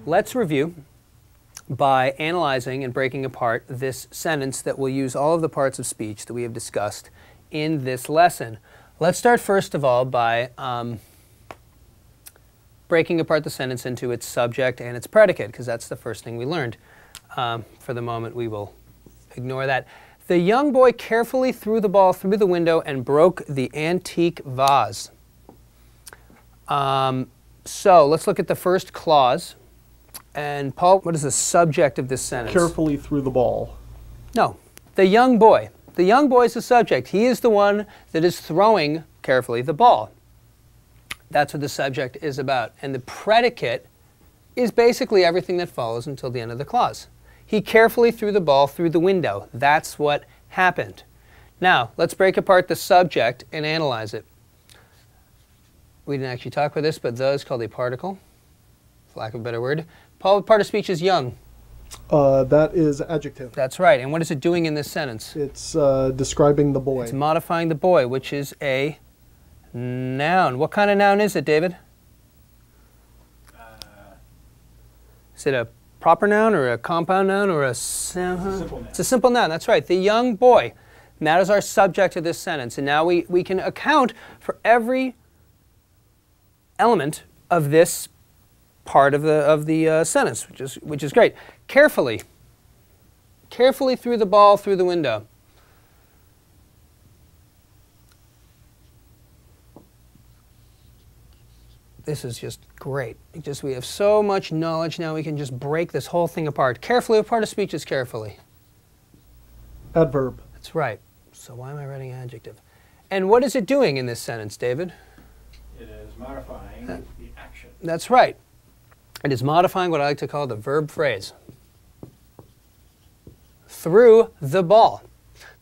Let's review by analyzing and breaking apart this sentence that will use all of the parts of speech that we have discussed in this lesson. Let's start first of all by breaking apart the sentence into its subject and its predicate, because that's the first thing we learned. For the moment, we will ignore that. The young boy carefully threw the ball through the window and broke the antique vase. So let's look at the first clause. And Paul, what is the subject of this sentence? Carefully threw the ball. No, the young boy. The young boy is the subject. He is the one that is throwing carefully the ball. That's what the subject is about. And the predicate is basically everything that follows until the end of the clause. He carefully threw the ball through the window. That's what happened. Now, let's break apart the subject and analyze it. We didn't actually talk about this, but the is called a particle, for lack of a better word. Paul, what part of speech is young? That is adjective. That's right. And what is it doing in this sentence? It's describing the boy. It's modifying the boy, which is a noun. What kind of noun is it, David? Is it a proper noun or a compound noun or a simple noun? It's a simple noun. That's right. The young boy. And that is our subject of this sentence. And now we can account for every element of this part of the sentence, which is great. Carefully threw the ball through the window. This is just great. We have so much knowledge now. We can just break this whole thing apart. Carefully, what part of speech is carefully? Adverb. That's right. So why am I writing adjective? And what is it doing in this sentence, David? It is modifying the action. That's right. It is modifying what I like to call the verb phrase. Threw the ball.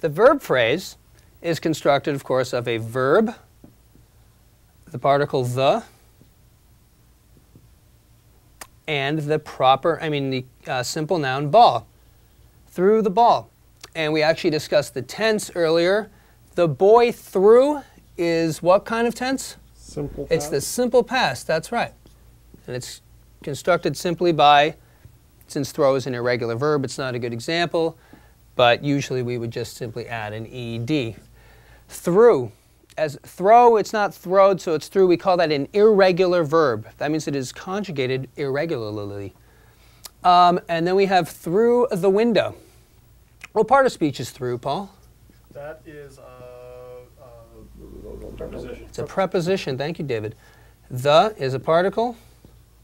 The verb phrase is constructed, of course, of a verb, the particle the, and the simple noun ball. Threw the ball. And we actually discussed the tense earlier. The boy threw is what kind of tense? Simple past. It's the simple past, that's right. And it's constructed simply by, since throw is an irregular verb, it's not a good example, but usually we would just simply add an ed. Threw. As throw, it's not throwed, so it's through. We call that an irregular verb. That means it is conjugated irregularly. And then we have through the window. What part of speech is through, Paul? That is a Preposition. It's a preposition. Thank you, David. The is a particle,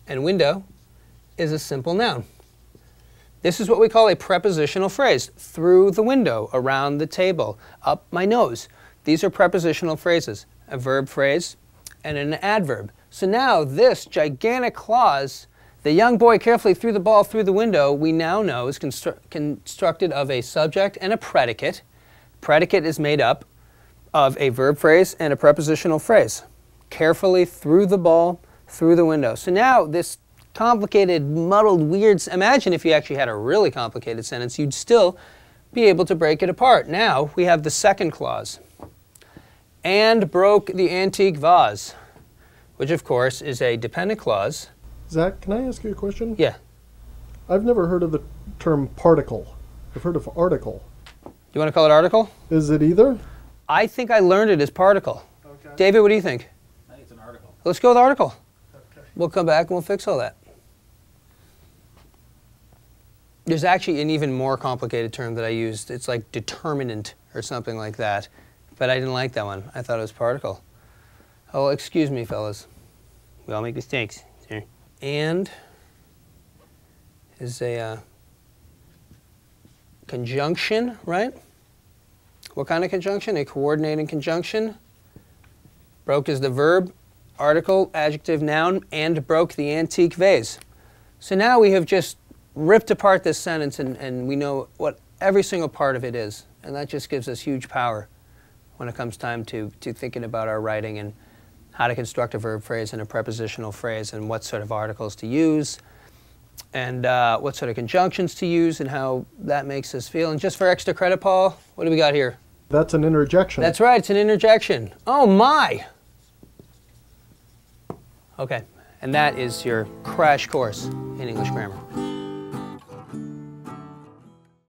and window is a simple noun. This is what we call a prepositional phrase. Through the window, around the table, up my nose. These are prepositional phrases, a verb phrase and an adverb. So now this gigantic clause, the young boy carefully threw the ball through the window, we now know is constructed of a subject and a predicate. Predicate is made up of a verb phrase and a prepositional phrase. Carefully threw the ball through the window. So now this complicated, muddled, weird, imagine if you actually had a really complicated sentence, you'd still be able to break it apart. Now we have the second clause. And broke the antique vase, which of course is a dependent clause. Zach, can I ask you a question? Yeah. I've never heard of the term particle. I've heard of article. You want to call it article? Is it either? I think I learned it as particle. Okay. David, what do you think? I think it's an article. Let's go with article. Okay. We'll come back and we'll fix all that. There's actually an even more complicated term that I used. It's like determinant or something like that. But I didn't like that one. I thought it was particle. Oh, well, excuse me, fellas. We all make mistakes. And is a conjunction, right? What kind of conjunction? A coordinating conjunction. Broke is the verb, article, adjective, noun, and broke the antique vase. So now we have just ripped apart this sentence and we know what every single part of it is. And that just gives us huge power when it comes time to thinking about our writing and how to construct a verb phrase and a prepositional phrase and what sort of articles to use and what sort of conjunctions to use and how that makes us feel. And just for extra credit, Paul, what do we got here? That's an interjection. That's right, it's an interjection. Oh my! Okay, And that is your crash course in English grammar.